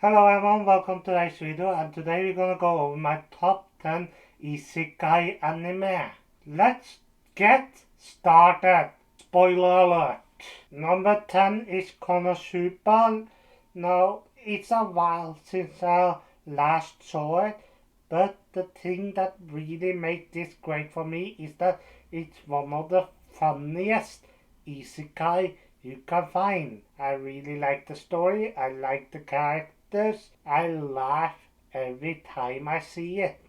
Hello everyone, welcome to today's video, and today we're gonna go over my top 10 isekai anime. Let's get started. Spoiler alert. Number 10 is Konosuba. Now, it's a while since I last saw it, but the thing that really makes this great for me is that it's one of the funniest isekai you can find. I really like the story, I like the characters, I laugh every time I see it.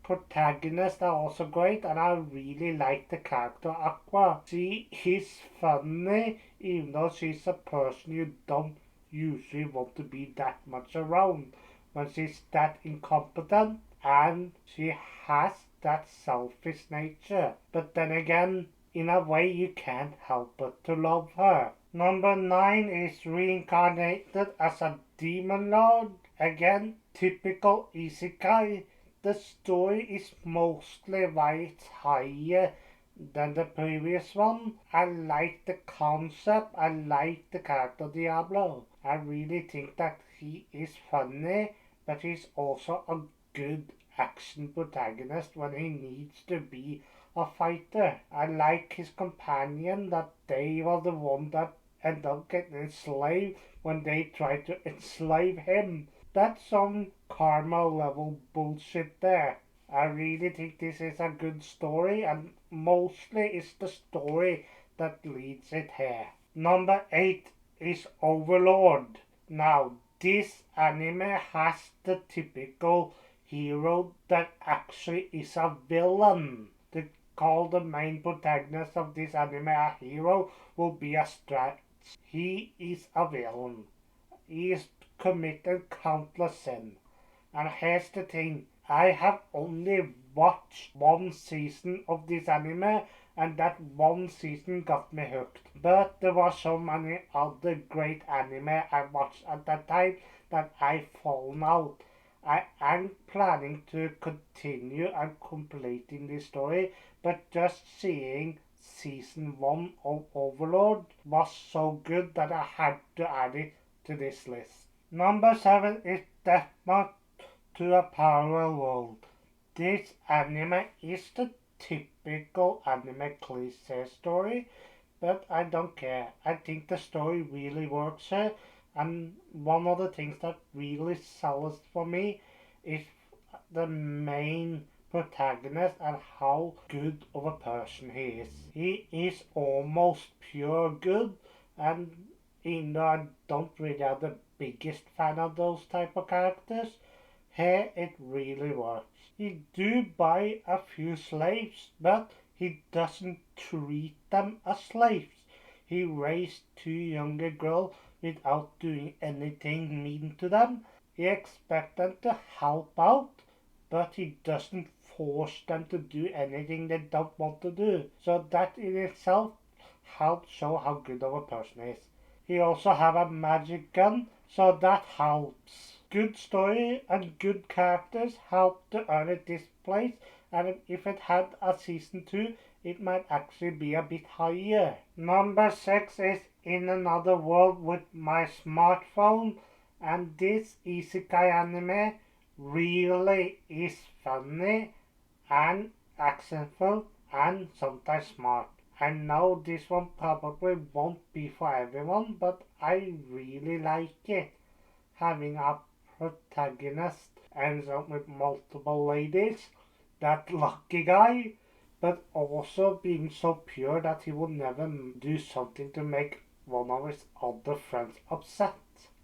Protagonists are also great, and I really like the character Aqua. She is funny, even though she's a person you don't usually want to be that much around when she's that incompetent and she has that selfish nature. But then again, in a way you can't help but to love her. Number 9 is reincarnated as a demon lord. Again, typical isekai. The story is mostly why it's higher than the previous one. I like the concept, I like the character Diablo. I really think that he is funny, but he's also a good action protagonist when he needs to be a fighter. I like his companion, that they were the one that ended up getting enslaved when they tried to enslave him. That's some karma level bullshit there. I really think this is a good story, and mostly it's the story that leads it here. Number 8 is Overlord. Now, this anime has the typical hero that actually is a villain. To call the main protagonist of this anime a hero will be a stretch. He is a villain. He is committed countless sins. And here's the thing, I have only watched one season of this anime, and that one season got me hooked. But there were so many other great anime I watched at that time that I fallen out. I am planning to continue and completing this story, but just seeing season 1 of Overlord was so good that I had to add it to this list. Number 7 is Death Note to a Parallel World. This anime is the typical anime cliché story, but I don't care. I think the story really works here, and one of the things that really sells for me is the main protagonist and how good of a person he is. He is almost pure good, and even though I don't really have the biggest fan of those type of characters, here it really works. He do buy a few slaves, but he doesn't treat them as slaves. He raised two younger girls without doing anything mean to them. He expects them to help out, but he doesn't force them to do anything they don't want to do. So that in itself helps show how good of a person he is. He also have a magic gun, so that helps. Good story and good characters help to earn it this place, and if it had a season 2, it might actually be a bit higher. Number 6 is In Another World with My Smartphone, and this isekai anime really is funny and accentful and sometimes smart. I know this one probably won't be for everyone, but I really like it. Having a protagonist ends up with multiple ladies, that lucky guy, but also being so pure that he would never do something to make one of his other friends upset.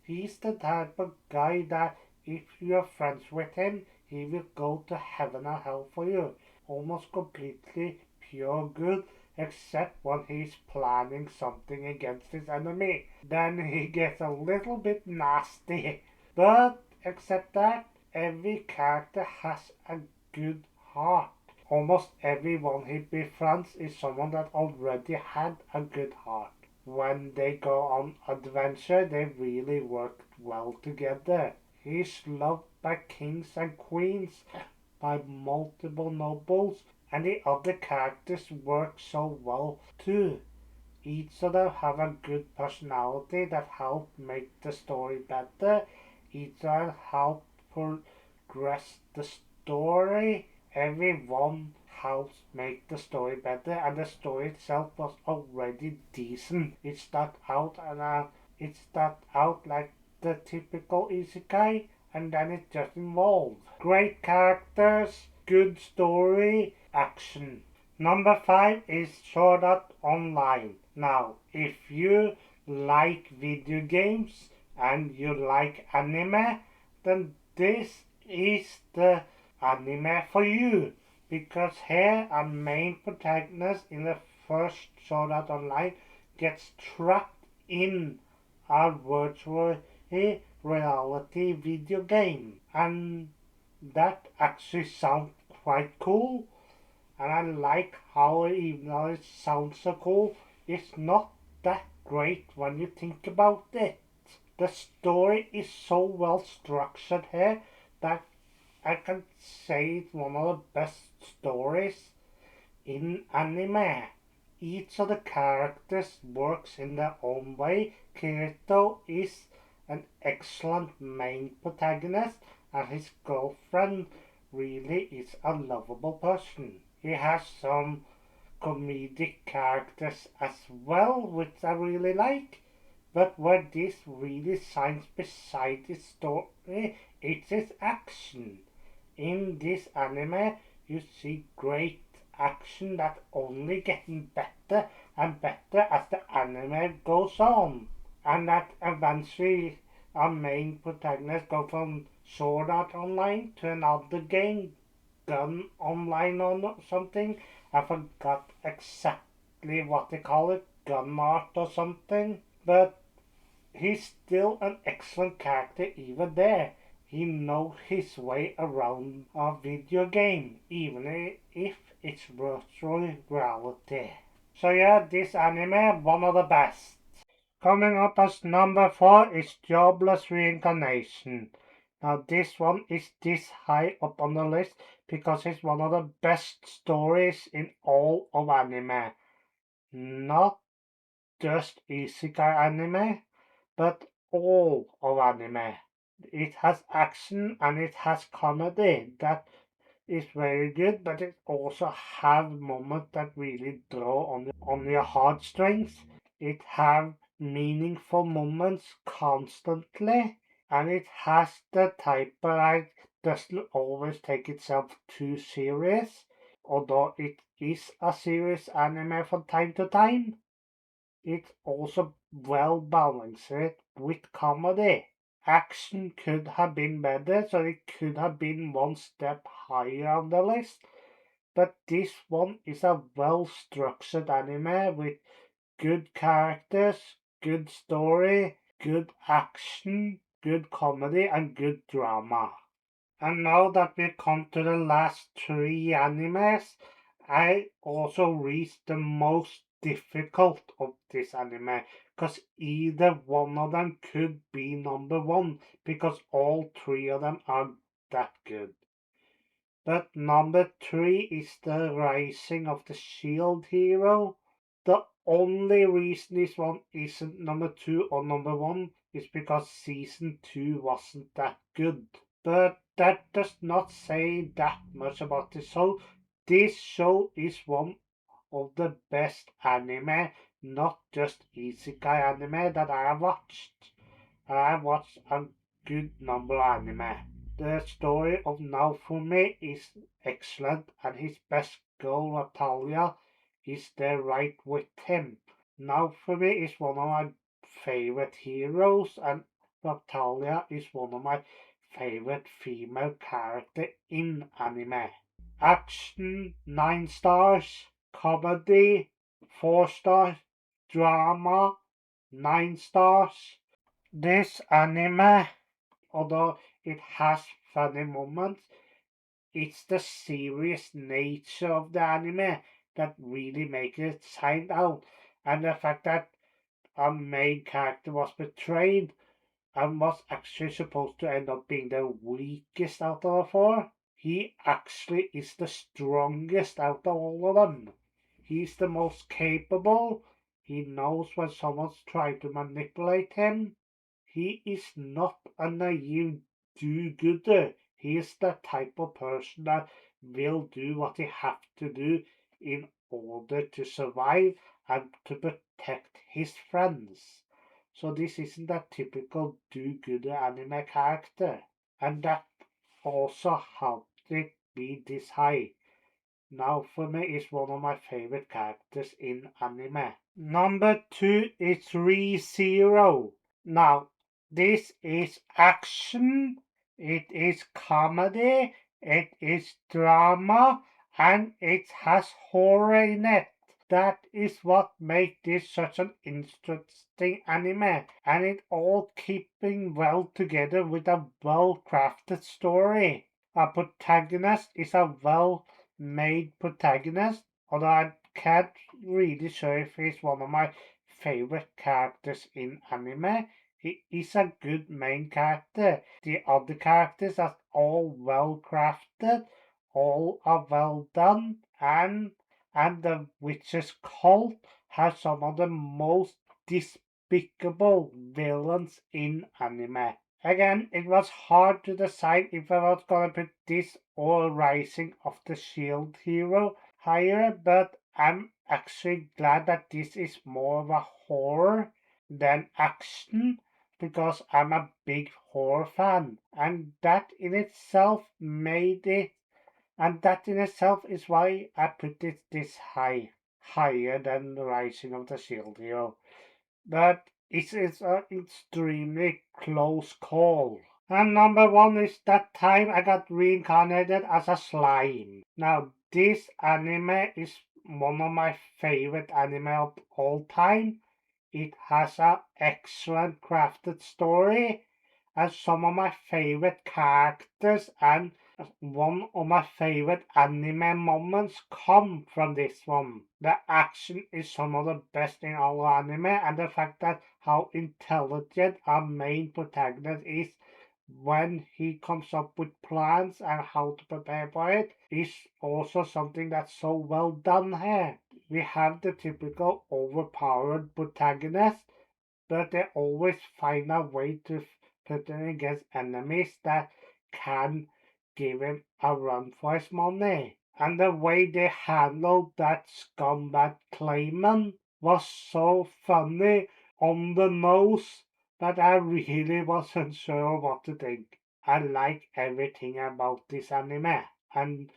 He's the type of guy that if you're friends with him, he will go to heaven and hell for you. Almost completely pure good, except when he's planning something against his enemy. Then he gets a little bit nasty. But except that, every character has a good heart. Almost everyone he befriends is someone that already had a good heart. When they go on adventure, they really work well together. He's loved by kings and queens, by multiple nobles, and the other characters work so well too. Each of them have a good personality that help make the story better, either help progress the story. Everyone helps make the story better, and the story itself was already decent. It started out like the typical isekai, and then it just evolved. Great characters, good story, action. Number 5 is Sword Art Online. Now, if you like video games and you like anime, then this is the anime for you. Because here a main protagonist in the first Sword Art Online gets trapped in a virtual reality video game. And that actually sounds quite cool. And I like how, even though it sounds so cool, it's not that great when you think about it. The story is so well structured here that I can say it's one of the best stories in anime. Each of the characters works in their own way. Kirito is an excellent main protagonist, and his girlfriend really is a lovable person. He has some comedic characters as well, which I really like. But where this really shines beside its story, it's its action. In this anime, you see great action that only getting better and better as the anime goes on. And that eventually our main protagonist go from Sword Art Online to another game, Gun Online or something. I forgot exactly what they call it, Gun Art or something. But he's still an excellent character even there. He knows his way around a video game, even if it's virtual reality. So yeah, this anime, one of the best. Coming up as number 4 is Jobless Reincarnation. Now this one is this high up on the list because it's one of the best stories in all of anime. Not just isekai anime, but all of anime. It has action and it has comedy that is very good, but it also have moments that really draw on your heartstrings. It have meaningful moments constantly, and it has the type that doesn't always take itself too serious, although it is a serious anime from time to time. It's also well balanced with comedy. Action could have been better, so it could have been one step higher on the list. But this one is a well structured anime with good characters, good story, good action, good comedy, and good drama. And now that we come to the last 3 animes, I also reached the most difficult of this anime, because either one of them could be number 1, because all 3 of them are that good. But number 3 is the Rising of the Shield Hero. The only reason this one isn't number 2 or number 1 is because season 2 wasn't that good. But that does not say that much about the show. This show is one of the best anime, not just isekai anime, that I have watched. And I have watched a good number of anime. The story of Naofumi is excellent, and his best girl, Natalia, is there right with him. Naofumi is one of my favorite heroes, and Natalia is one of my favorite female character in anime. Action 9 stars, comedy 4 stars, drama 9 stars. This anime, although it has funny moments, it's the serious nature of the anime that really makes it stand out. And the fact that our main character was betrayed and was actually supposed to end up being the weakest out of the 4. He actually is the strongest out of all of them. He's the most capable. He knows when someone's trying to manipulate him. he is not a naive do-gooder. He is the type of person that will do what he has to do in order to survive and to protect his friends. So this isn't a typical do-gooder anime character. And that also helped it be this high. Now for me is one of my favorite characters in anime. Number 2 is ReZero. Now this is action, it is comedy, it is drama, and it has horror in it. That is what makes this such an interesting anime, and it all keeping well together with a well-crafted story. A protagonist is a well-made protagonist, although I can't really sure if he's one of my favorite characters in anime. He is a good main character. The other characters are all well crafted, all are well done, and the witch's cult has some of the most despicable villains in anime. Again, it was hard to decide if I was gonna put this or Rising of the Shield Hero higher, but I'm actually glad that this is more of a horror than action because I'm a big horror fan, and that in itself made it, and that in itself is why I put it this high, higher than the Rising of the Shield Hero. But it is an extremely close call. And number 1 is that time I got reincarnated as a slime. Now, this anime is one of my favorite anime of all time. It has an excellent crafted story and some of my favorite characters, and one of my favorite anime moments come from this one. The action is some of the best in all anime, and the fact that how intelligent our main protagonist is when he comes up with plans and how to prepare for it is also something that's so well done here. We have the typical overpowered protagonist, but they always find a way to put him against enemies that can give him a run for his money. And the way they handled that scumbag Clayman was so funny on the nose that I really wasn't sure what to think. I like everything about this anime, and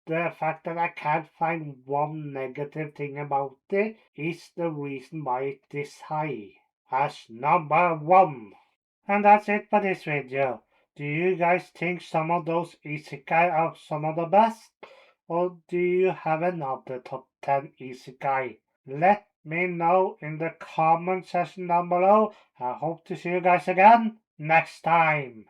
the fact that I can't find one negative thing about it is the reason why it's this high as number 1. And that's it for this video. Do you guys think some of those isekai are some of the best? Or do you have another top 10 isekai? Let me know in the comment section down below. I hope to see you guys again next time.